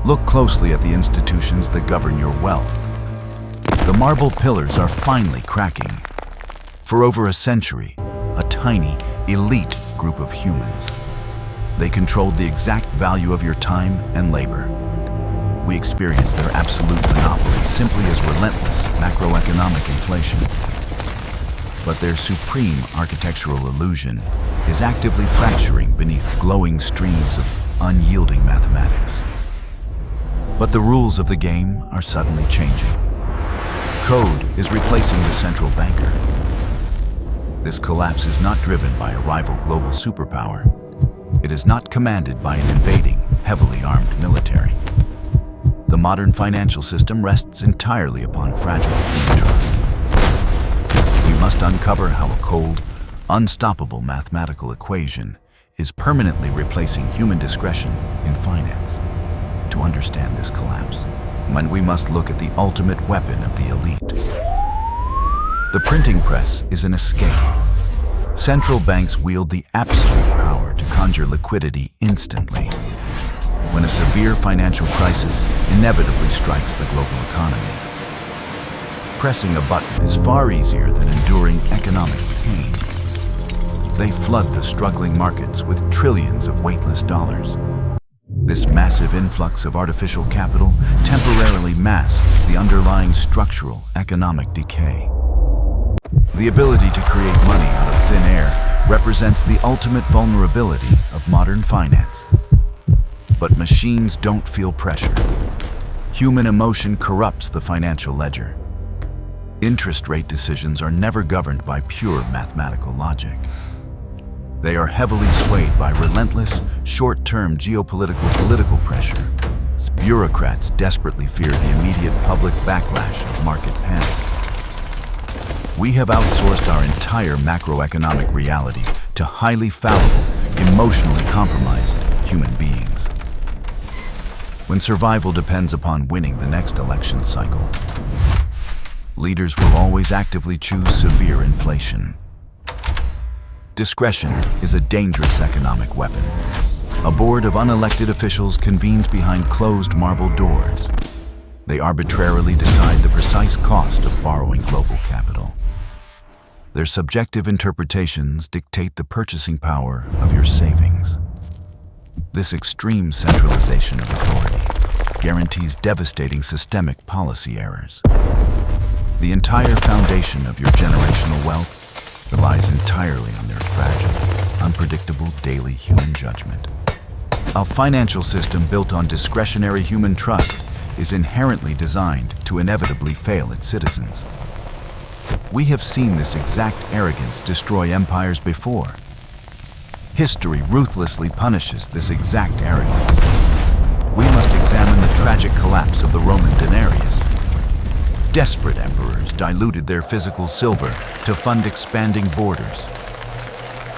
Look closely at the institutions that govern your wealth. The marble pillars are finally cracking. For over a century, a tiny, elite group of humans. They controlled the exact value of your time and labor. We experience their absolute monopoly simply as relentless macroeconomic inflation. But their supreme architectural illusion is actively fracturing beneath glowing streams of unyielding mathematics. But the rules of the game are suddenly changing. Code is replacing the central banker. This collapse is not driven by a rival global superpower. It is not commanded by an invading, heavily armed military. The modern financial system rests entirely upon fragile human trust. We must uncover how a cold, unstoppable mathematical equation is permanently replacing human discretion in finance. To understand this collapse, we must look at the ultimate weapon of the elite. The printing press is an escape. Central banks wield the absolute power to conjure liquidity instantly. When a severe financial crisis inevitably strikes the global economy, pressing a button is far easier than enduring economic pain. They flood the struggling markets with trillions of weightless dollars. This massive influx of artificial capital temporarily masks the underlying structural economic decay. The ability to create money out of thin air represents the ultimate vulnerability of modern finance. But machines don't feel pressure. Human emotion corrupts the financial ledger. Interest rate decisions are never governed by pure mathematical logic. They are heavily swayed by relentless, short-term political pressure. Bureaucrats desperately fear the immediate public backlash of market panic. We have outsourced our entire macroeconomic reality to highly fallible, emotionally compromised human beings. When survival depends upon winning the next election cycle, leaders will always actively choose severe inflation. Discretion is a dangerous economic weapon. A board of unelected officials convenes behind closed marble doors. They arbitrarily decide the precise cost of borrowing global capital. Their subjective interpretations dictate the purchasing power of your savings. This extreme centralization of authority guarantees devastating systemic policy errors. The entire foundation of your generational wealth relies entirely on their fragile, unpredictable daily human judgment. A financial system built on discretionary human trust is inherently designed to inevitably fail its citizens. We have seen this exact arrogance destroy empires before. History ruthlessly punishes this exact arrogance. We must examine the tragic collapse of the Roman denarius. Desperate emperors diluted their physical silver to fund expanding borders.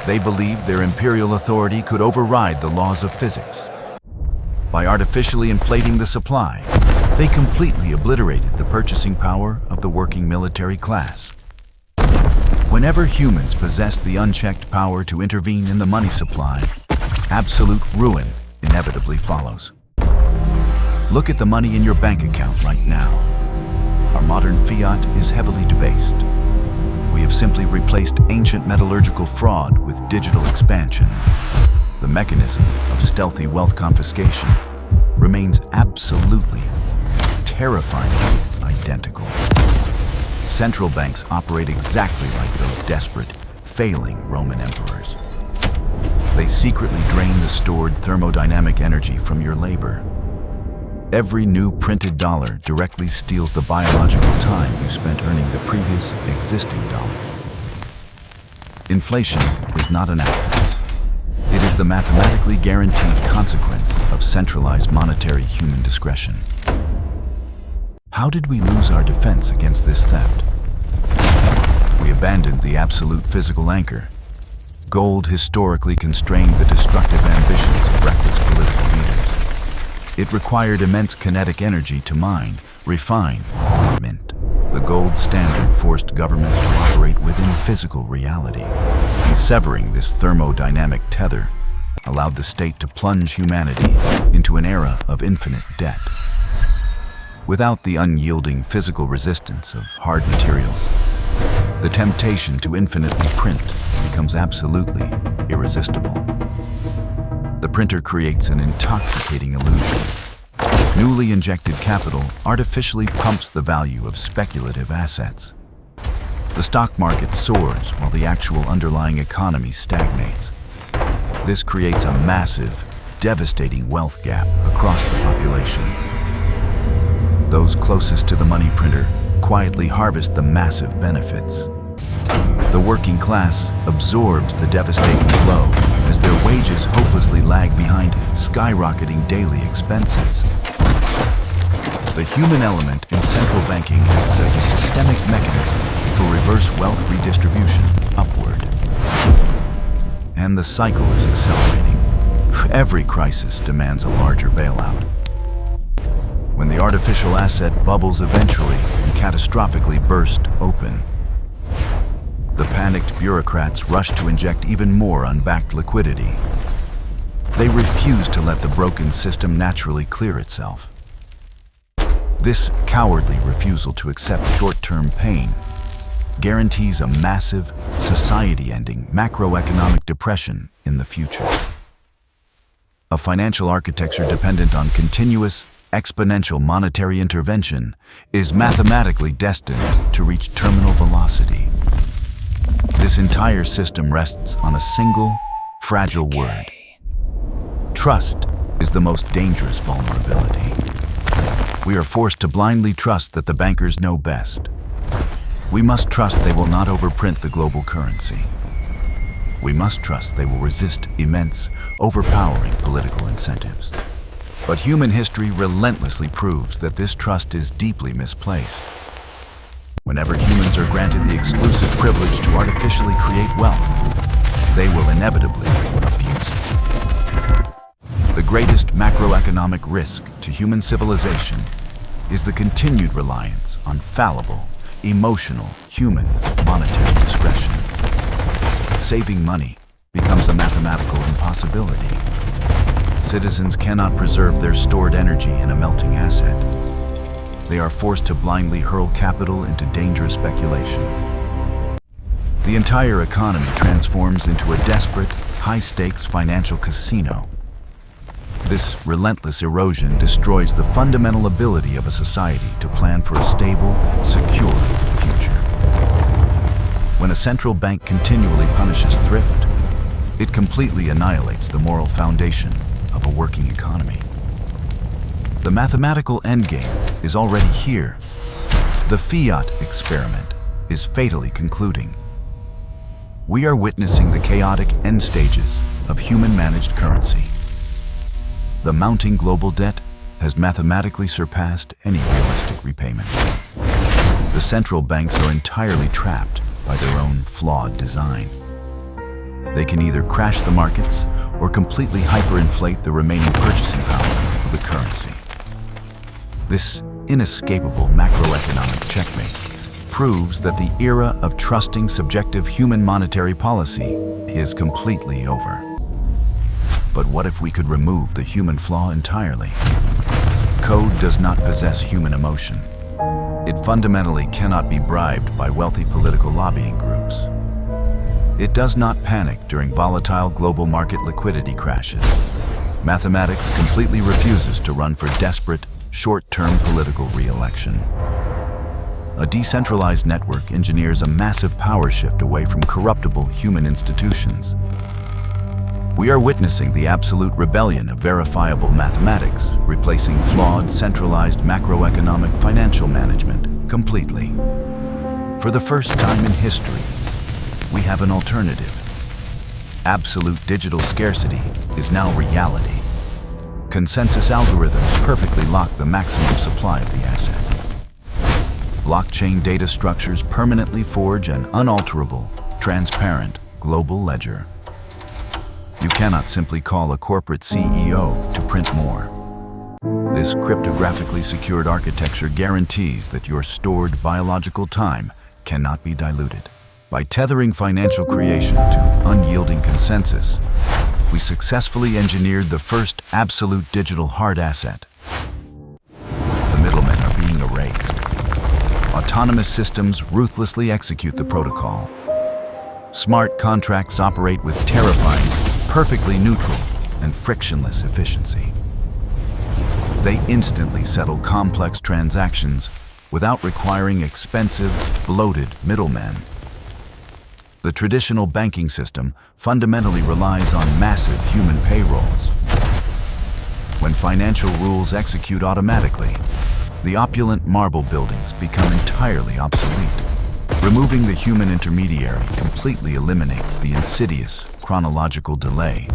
They believed their imperial authority could override the laws of physics. By artificially inflating the supply, they completely obliterated the purchasing power of the working military class. Whenever humans possess the unchecked power to intervene in the money supply, absolute ruin inevitably follows. Look at the money in your bank account right now. Our modern fiat is heavily debased. We have simply replaced ancient metallurgical fraud with digital expansion. The mechanism of stealthy wealth confiscation remains absolutely, terrifyingly identical. Central banks operate exactly like those desperate, failing Roman emperors. They secretly drain the stored thermodynamic energy from your labor. Every new printed dollar directly steals the biological time you spent earning the previous existing dollar. Inflation is not an accident. It is the mathematically guaranteed consequence of centralized monetary human discretion. How did we lose our defense against this theft? We abandoned the absolute physical anchor. Gold historically constrained the destructive ambitions of reckless political leaders. It required immense kinetic energy to mine, refine, and mint. The gold standard forced governments to operate within physical reality. In severing this thermodynamic tether, allowed the state to plunge humanity into an era of infinite debt. Without the unyielding physical resistance of hard materials, the temptation to infinitely print becomes absolutely irresistible. The printer creates an intoxicating illusion. Newly injected capital artificially pumps the value of speculative assets. The stock market soars while the actual underlying economy stagnates. This creates a massive, devastating wealth gap across the population. Those closest to the money printer quietly harvest the massive benefits. The working class absorbs the devastating blow as their wages hopelessly lag behind skyrocketing daily expenses. The human element in central banking acts as a systemic mechanism for reverse wealth redistribution upward. And the cycle is accelerating. Every crisis demands a larger bailout. When the artificial asset bubbles eventually and catastrophically burst open, the panicked bureaucrats rush to inject even more unbacked liquidity. They refuse to let the broken system naturally clear itself. This cowardly refusal to accept short-term pain guarantees a massive, society-ending macroeconomic depression in the future. A financial architecture dependent on continuous, exponential monetary intervention is mathematically destined to reach terminal velocity. This entire system rests on a single, fragile word. Trust is the most dangerous vulnerability. We are forced to blindly trust that the bankers know best. We must trust they will not overprint the global currency. We must trust they will resist immense, overpowering political incentives. But human history relentlessly proves that this trust is deeply misplaced. Whenever humans are granted the exclusive privilege to artificially create wealth, they will inevitably abuse it. The greatest macroeconomic risk to human civilization is the continued reliance on fallible, emotional, human, monetary discretion. Saving money becomes a mathematical impossibility. Citizens cannot preserve their stored energy in a melting asset. They are forced to blindly hurl capital into dangerous speculation. The entire economy transforms into a desperate, high-stakes financial casino. This relentless erosion destroys the fundamental ability of a society to plan for a stable, secure future. When a central bank continually punishes thrift, it completely annihilates the moral foundation of a working economy. The mathematical endgame is already here. The fiat experiment is fatally concluding. We are witnessing the chaotic end stages of human-managed currency. The mounting global debt has mathematically surpassed any realistic repayment. The central banks are entirely trapped by their own flawed design. They can either crash the markets or completely hyperinflate the remaining purchasing power of the currency. This inescapable macroeconomic checkmate proves that the era of trusting subjective human monetary policy is completely over. But what if we could remove the human flaw entirely? Code does not possess human emotion. It fundamentally cannot be bribed by wealthy political lobbying groups. It does not panic during volatile global market liquidity crashes. Mathematics completely refuses to run for desperate, short-term political re-election. A decentralized network engineers a massive power shift away from corruptible human institutions. We are witnessing the absolute rebellion of verifiable mathematics, replacing flawed, centralized macroeconomic financial management completely. For the first time in history, we have an alternative. Absolute digital scarcity is now reality. Consensus algorithms perfectly lock the maximum supply of the asset. Blockchain data structures permanently forge an unalterable, transparent global ledger. You cannot simply call a corporate CEO to print more. This cryptographically secured architecture guarantees that your stored biological time cannot be diluted. By tethering financial creation to unyielding consensus, we successfully engineered the first absolute digital hard asset. The middlemen are being erased. Autonomous systems ruthlessly execute the protocol. Smart contracts operate with terrifying, perfectly neutral, and frictionless efficiency. They instantly settle complex transactions without requiring expensive, bloated middlemen. The traditional banking system fundamentally relies on massive human payrolls. When financial rules execute automatically, the opulent marble buildings become entirely obsolete. Removing the human intermediary completely eliminates the insidious chronological delay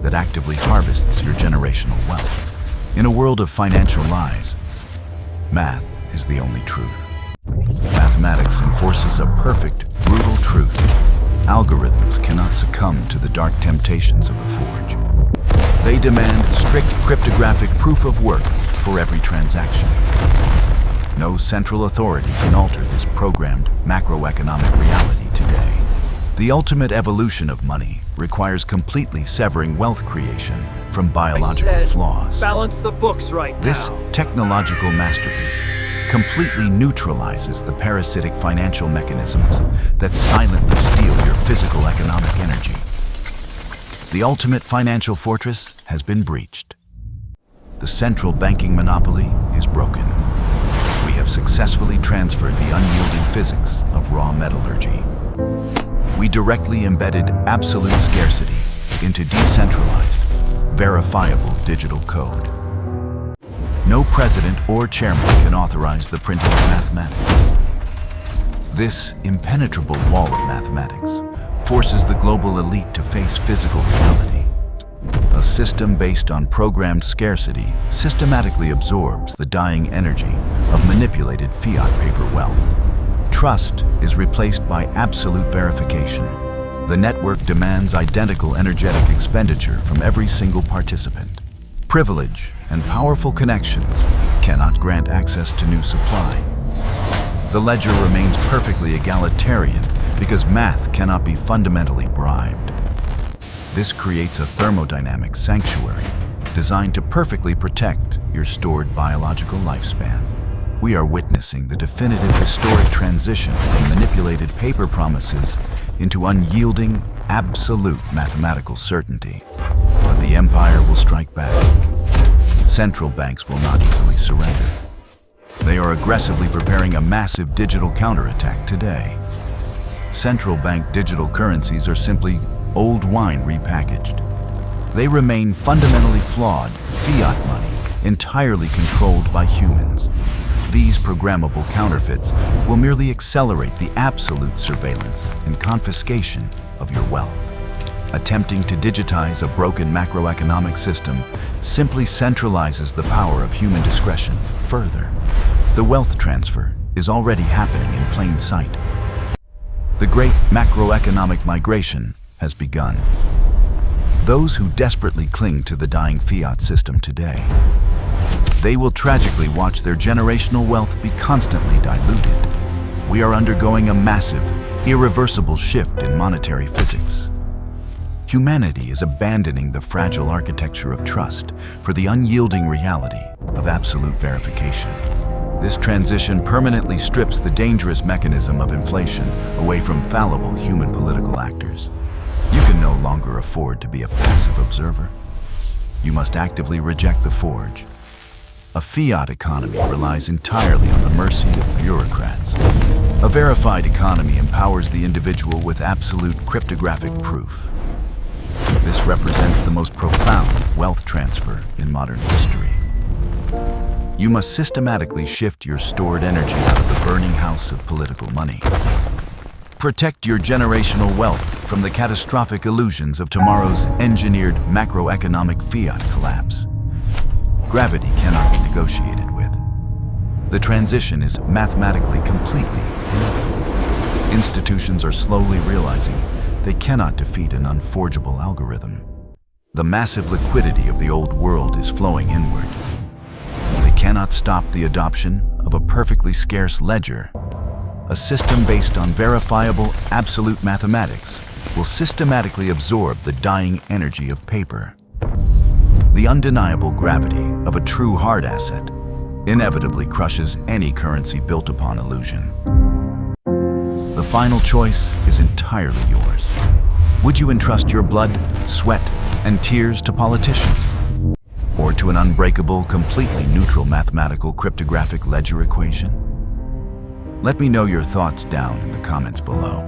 that actively harvests your generational wealth. In a world of financial lies, math is the only truth. Mathematics enforces a perfect, brutal truth. Algorithms cannot succumb to the dark temptations of the forge. They demand strict cryptographic proof of work for every transaction. No central authority can alter this programmed macroeconomic reality today. The ultimate evolution of money requires completely severing wealth creation from biological flaws. Balance the books right now. This technological masterpiece completely neutralizes the parasitic financial mechanisms that silently steal your physical economic energy. The ultimate financial fortress has been breached. The central banking monopoly is broken. We have successfully transferred the unyielding physics of raw metallurgy. We directly embedded absolute scarcity into decentralized, verifiable digital code. No president or chairman can authorize the printing of mathematics. This impenetrable wall of mathematics forces the global elite to face physical reality. A system based on programmed scarcity systematically absorbs the dying energy of manipulated fiat paper wealth. Trust is replaced by absolute verification. The network demands identical energetic expenditure from every single participant. Privilege and powerful connections cannot grant access to new supply. The ledger remains perfectly egalitarian because math cannot be fundamentally bribed. This creates a thermodynamic sanctuary designed to perfectly protect your stored biological lifespan. We are witnessing the definitive historic transition from manipulated paper promises into unyielding, absolute mathematical certainty. But the empire will strike back. Central banks will not easily surrender. They are aggressively preparing a massive digital counterattack today. Central bank digital currencies are simply old wine repackaged. They remain fundamentally flawed fiat money, entirely controlled by humans. These programmable counterfeits will merely accelerate the absolute surveillance and confiscation of your wealth. Attempting to digitize a broken macroeconomic system simply centralizes the power of human discretion further. The wealth transfer is already happening in plain sight. The great macroeconomic migration has begun. Those who desperately cling to the dying fiat system today, they will tragically watch their generational wealth be constantly diluted. We are undergoing a massive, irreversible shift in monetary physics. Humanity is abandoning the fragile architecture of trust for the unyielding reality of absolute verification. This transition permanently strips the dangerous mechanism of inflation away from fallible human political actors. You can no longer afford to be a passive observer. You must actively reject the forge. A fiat economy relies entirely on the mercy of bureaucrats. A verified economy empowers the individual with absolute cryptographic proof. This represents the most profound wealth transfer in modern history. You must systematically shift your stored energy out of the burning house of political money. Protect your generational wealth from the catastrophic illusions of tomorrow's engineered macroeconomic fiat collapse. Gravity cannot be negotiated with. The transition is mathematically completely inevitable. Institutions are slowly realizing they cannot defeat an unforgeable algorithm. The massive liquidity of the old world is flowing inward. They cannot stop the adoption of a perfectly scarce ledger. A system based on verifiable, absolute mathematics will systematically absorb the dying energy of paper. The undeniable gravity of a true hard asset inevitably crushes any currency built upon illusion. The final choice is entirely yours. Would you entrust your blood, sweat, and tears to politicians? Or to an unbreakable, completely neutral mathematical cryptographic ledger equation? Let me know your thoughts down in the comments below.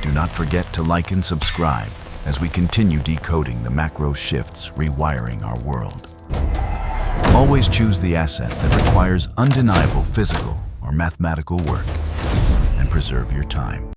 Do not forget to like and subscribe as we continue decoding the macro shifts rewiring our world. Always choose the asset that requires undeniable physical or mathematical work, and preserve your time.